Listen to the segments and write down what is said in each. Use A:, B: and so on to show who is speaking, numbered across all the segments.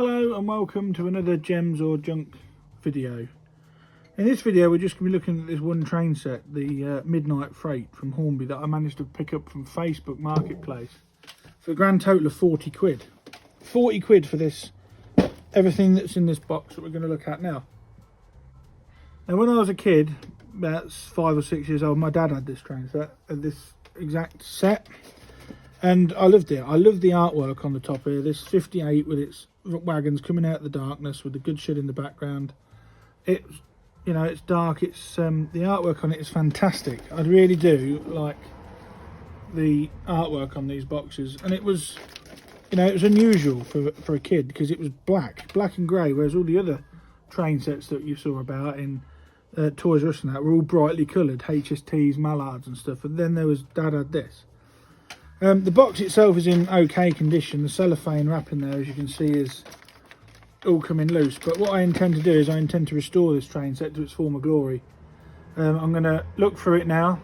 A: Hello and welcome to another Gems or Junk video. In this video we're just going to be looking at this one train set, the Midnight Freight from Hornby, that I managed to pick up from Facebook Marketplace for a grand total of 40 quid. 40 quid for this, everything that's in this box that we're going to look at now. Now when I was a kid, about 5 or 6 years old, my dad had this train set, this exact set. And I loved it. I loved the artwork on the top here. This 58 with its wagons coming out of the darkness with the good shit in the background. It's, you know, it's dark. It's the artwork on it is fantastic. I really do like the artwork on these boxes. And it was, you know, it was unusual for a kid because it was black and grey, whereas all the other train sets that you saw about in Toys R Us and that were all brightly coloured, HSTs, mallards and stuff. And then there was Dad had this. The box itself is in okay condition. The cellophane wrap in there, as you can see, is all coming loose. But what I intend to do is I intend to restore this train set to its former glory. I'm going to look through it now,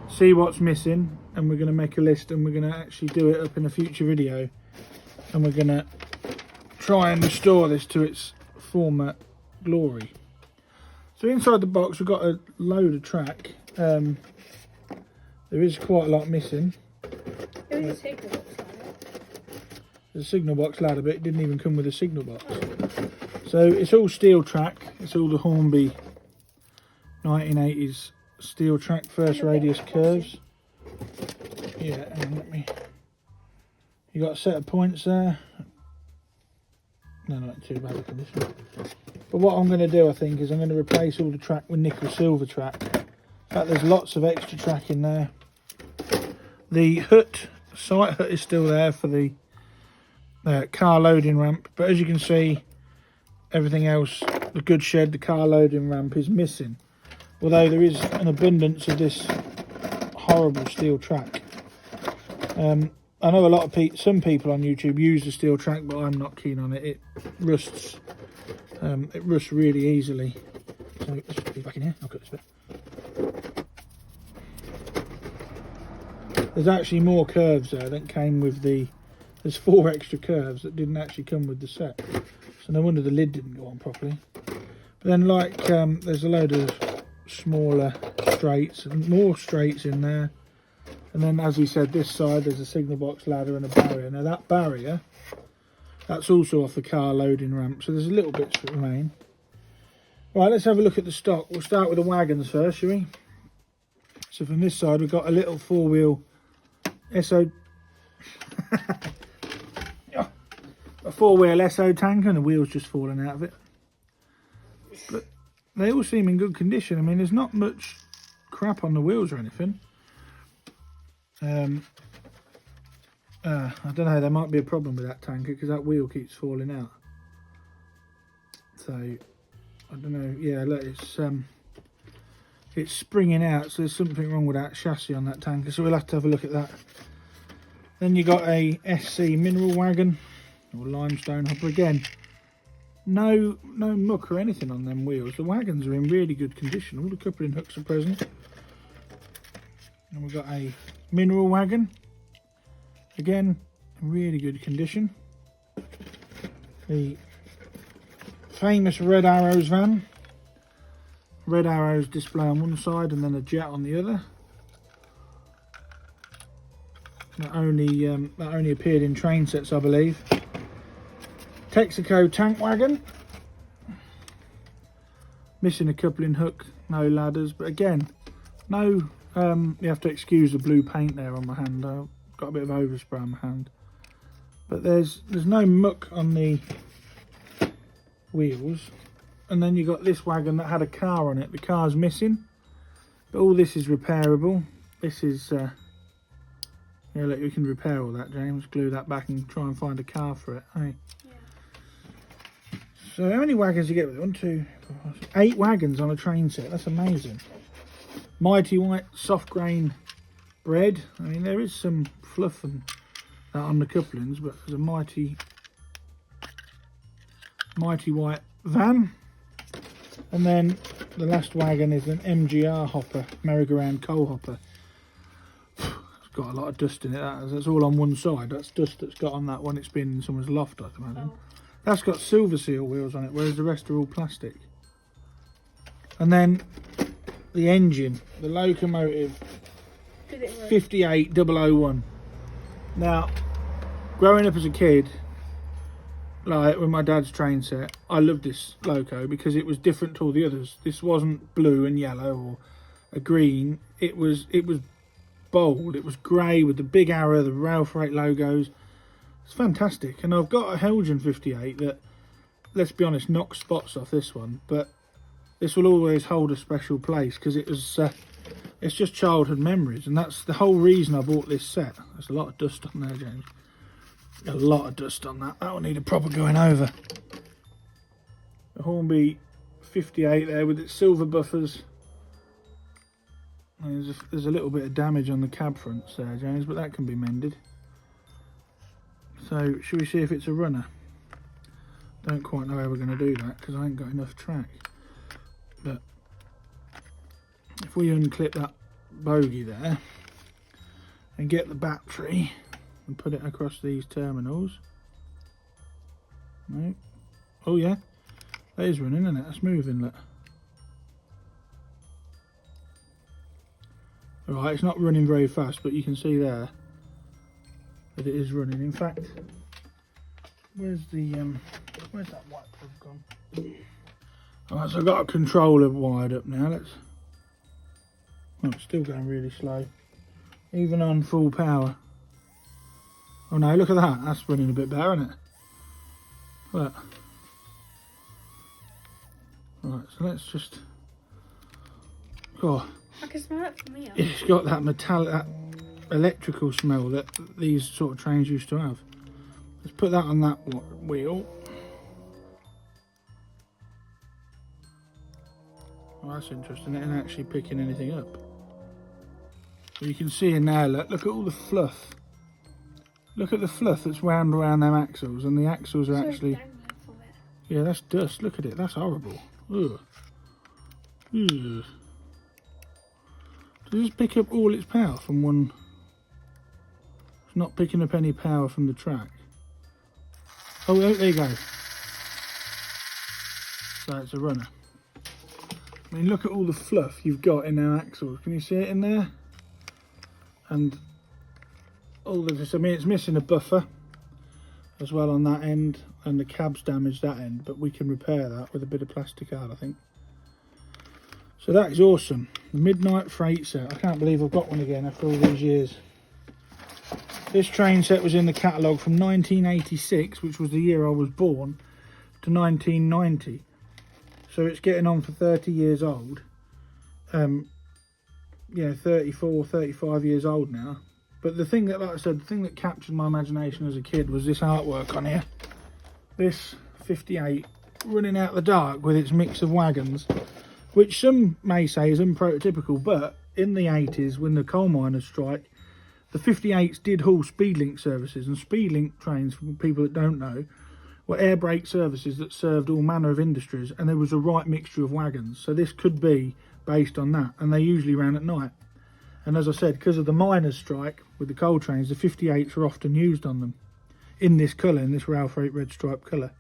A: see what's missing, and we're going to make a list, and we're going to actually do it up in a future video. And we're going to try and restore this to its former glory. So inside the box we've got a load of track. There is quite a lot missing.
B: There's a signal box ladder.
A: There's a signal box ladder, but it didn't even come with a signal box. So it's all steel track. It's all the Hornby 1980s steel track, first radius curves. Yeah, and let me. You got a set of points there. No, not too bad a condition. But what I'm going to do, I think, is I'm going to replace all the track with nickel silver track. In fact, there's lots of extra track in there. The hut, site hut, is still there for the car loading ramp, but as you can see, everything else, the good shed, the car loading ramp, is missing. Although there is an abundance of this horrible steel track. I know a lot of some people on YouTube use the steel track, but I'm not keen on it. It rusts. It rusts really easily. So let's put it back in here. I'll cut this bit. There's actually more curves there that came with the... There's 4 extra curves that didn't actually come with the set. So no wonder the lid didn't go on properly. But then, like, there's a load of smaller straights and more straights in there. And then, as we said, this side there's a signal box ladder and a barrier. Now that barrier, that's also off the car loading ramp. So there's a little bits that remain. Right, let's have a look at the stock. We'll start with the wagons first, shall we? So from this side we've got a little 4-wheel SO a 4-wheel SO tank, and the wheel's just fallen out of it. But they all seem in good condition. I mean, there's not much crap on the wheels or anything. I don't know, there might be a problem with that tanker because that wheel keeps falling out. So I don't know. Yeah, look, it's springing out, so there's something wrong with that chassis on that tanker, so we'll have to have a look at that. Then you got a SC mineral wagon or limestone hopper. Again, no muck or anything on them wheels. The wagons are in really good condition. All the coupling hooks are present. And we've got a mineral wagon, again in really good condition. The famous Red Arrows van. Red Arrows display on one side and then a jet on the other. That only appeared in train sets, I believe. Texaco tank wagon. Missing a coupling hook, no ladders, but again, no. You have to excuse the blue paint there on my hand. I've got a bit of overspray on my hand. But there's no muck on the wheels. And then you got this wagon that had a car on it. The car's missing, but all this is repairable. This is yeah, look, we can repair all that, James. Glue that back and try and find a car for it. Hey. Yeah. So how many wagons do you get with it? 1, 2, 4, 8 wagons on a train set. That's amazing. Mighty white soft grain bread. I mean, there is some fluff and that on the couplings, but there's a mighty white van. And then the last wagon is an MGR hopper, merry-go-round coal hopper. It's got a lot of dust in it. That's all on one side. That's dust that's got on that one. It's been in someone's loft, I'd imagine. That's got silver seal wheels on it, whereas the rest are all plastic. And then the engine, the locomotive 58001. Now, growing up as a kid, like with my dad's train set, I loved this loco because it was different to all the others. This wasn't blue and yellow or a green. It was bold. It was grey with the big arrow, the rail freight logos. It's fantastic. And I've got a Helgen 58 that, let's be honest, knocks spots off this one, but this will always hold a special place because it was it's just childhood memories, and that's the whole reason I bought this set. There's a lot of dust on there, James. A lot of dust on that. That will need a proper going over. The Hornby 58 there with its silver buffers. There's a little bit of damage on the cab fronts there, James, but that can be mended. So, should we see if it's a runner? Don't quite know how we're going to do that because I ain't got enough track. But if we unclip that bogie there and get the battery and put it across these terminals. No. Oh yeah, that is running, isn't it? That's moving, look. Alright, it's not running very fast, but you can see there that it is running. In fact, where's that white plug gone? Alright, so I've got a controller wired up now. Oh, it's still going really slow, even on full power. Oh no, look at that. That's running a bit better, isn't it? Look. Right, so let's just... Oh.
B: I can smell it from here.
A: It's got that metallic, that electrical smell that these sort of trains used to have. Let's put that on that wheel. Oh, that's interesting. It ain't actually picking anything up. You can see in there, look at all the fluff. Look at the fluff that's wound around them axles, and the axles are actually... Yeah, that's dust. Look at it. That's horrible. Ugh. Ugh. Does this pick up all its power from one? It's not picking up any power from the track. Oh, there you go. So it's a runner. I mean, look at all the fluff you've got in our axles. Can you see it in there? And all of this, I mean, it's missing a buffer as well on that end, and the cab's damaged that end, but we can repair that with a bit of plastic art, I think. So that is awesome. The Midnight Freight set. I can't believe I've got one again after all these years. This train set was in the catalogue from 1986, which was the year I was born, to 1990. So it's getting on for 30 years old. Yeah, 34, 35 years old now. But the thing that, like I said, the thing that captured my imagination as a kid was this artwork on here. This 58 running out the dark with its mix of wagons, which some may say is unprototypical, but in the 80s, when the coal miners strike, the 58s did haul Speedlink services, and Speedlink trains, for people that don't know, were air brake services that served all manner of industries, and there was a right mixture of wagons. So this could be based on that, and they usually ran at night. And as I said, because of the miners' strike with the coal trains, the 58s are often used on them in this colour, in this rail freight red stripe colour.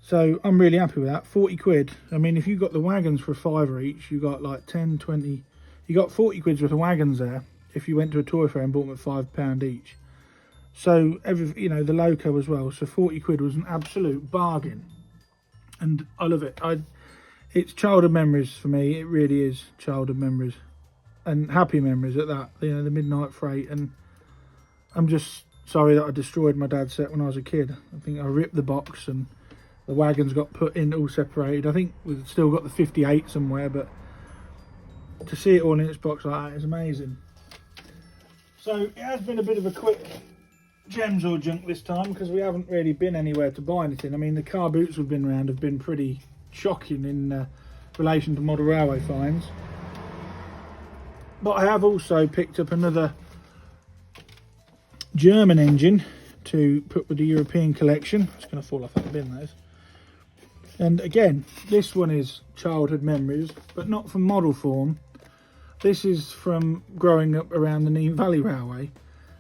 A: So I'm really happy with that. 40 quid. I mean, if you got the wagons for a fiver each, you got like 10, 20, you got 40 quid's worth of wagons there if you went to a toy fair and bought them at £5 each. So you know, the loco as well. So 40 quid was an absolute bargain, and I love it. It's childhood memories for me. It really is childhood memories, and happy memories at that. You know, the Midnight Freight, and I'm just sorry that I destroyed my dad's set when I was a kid. I think I ripped the box and the wagons got put in all separated. I think we've still got the 58 somewhere, but to see it all in its box like that is amazing. So it has been a bit of a quick gems or junk this time, because we haven't really been anywhere to buy anything. I mean, the car boots we've been around have been pretty shocking in relation to model railway finds. But I have also picked up another German engine to put with the European collection. It's going to fall off that bin, those. And again, this one is childhood memories, but not from model form. This is from growing up around the Nene Valley Railway.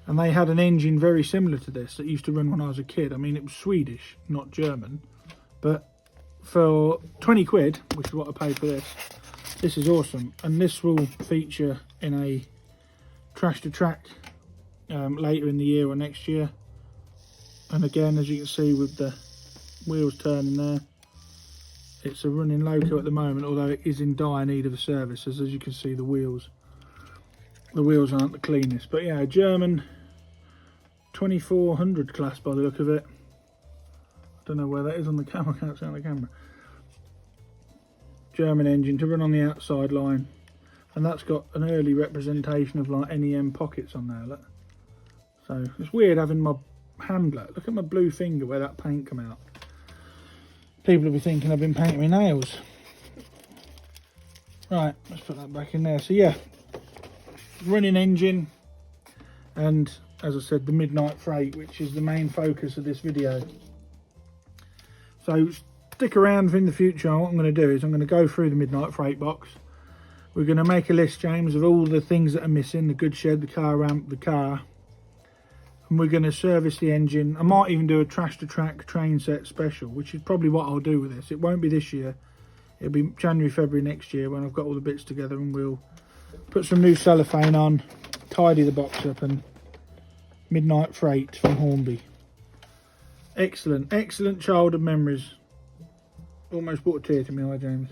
A: and they had an engine very similar to this that used to run when I was a kid. I mean, it was Swedish, not German, but for 20 quid, which is what I paid for this, this is awesome. And this will feature in a Trash to Track later in the year or next year. And again, as you can see with the wheels turning there, it's a running loco at the moment, although it is in dire need of a service, as you can see the wheels aren't the cleanest. But yeah, a German 2400 class by the look of it. I don't know where that is on the camera, I can't see on the camera. German engine to run on the outside line, and that's got an early representation of like NEM pockets on there, look. So it's weird having my hand, look at my blue finger where that paint come out. People will be thinking I've been painting my nails. Right, let's put that back in there. So yeah, running engine, and as I said, the midnight freight, which is the main focus of this video. So stick around in the future. What I'm going to do is I'm going to go through the midnight freight box. We're going to make a list, James, of all the things that are missing: the good shed, the car ramp, the car. And we're going to service the engine. I might even do a Trash to Track train set special, which is probably what I'll do with this. It won't be this year. It'll be January, February next year when I've got all the bits together, and we'll put some new cellophane on, tidy the box up, and midnight freight from Hornby. Excellent, excellent childhood memories. Almost brought a tear to my eye, James.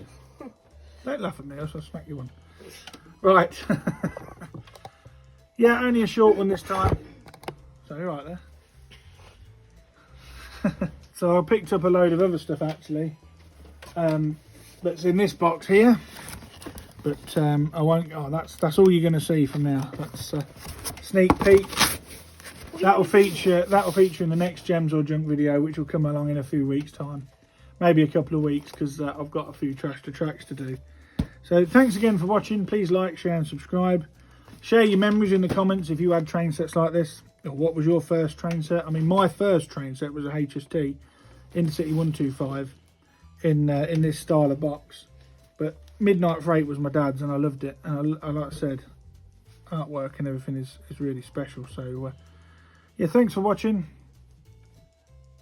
A: Don't laugh at me, else I'll smack you one. Right. Yeah, only a short one this time. So you're right there. So I picked up a load of other stuff actually, that's in this box here, but I won't. Oh, that's all you're going to see from now. That's a sneak peek. That'll feature in the next Gems or Junk video, which will come along in a few weeks' time, maybe a couple of weeks, because I've got a few Trash to Tracks to do. So thanks again for watching. Please like, share, and subscribe. Share your memories in the comments if you had train sets like this. What was your first train set? I mean, my first train set was a HST Intercity 125 in this style of box. But Midnight Freight was my dad's, and I loved it. And I like I said, artwork and everything is really special. So yeah, thanks for watching.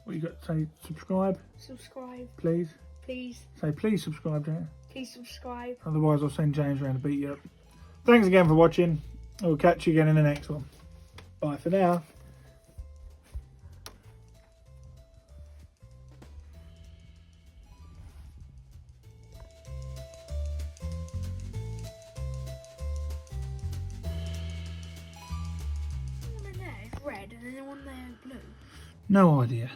A: What you got to say? Subscribe.
B: Subscribe.
A: Please.
B: Please.
A: Say please subscribe, James.
B: Please subscribe.
A: Otherwise I'll send James around to beat you up. Thanks again for watching. We'll catch you again in the next one. Bye for now.
B: One in there is red and then the one there is blue.
A: No idea.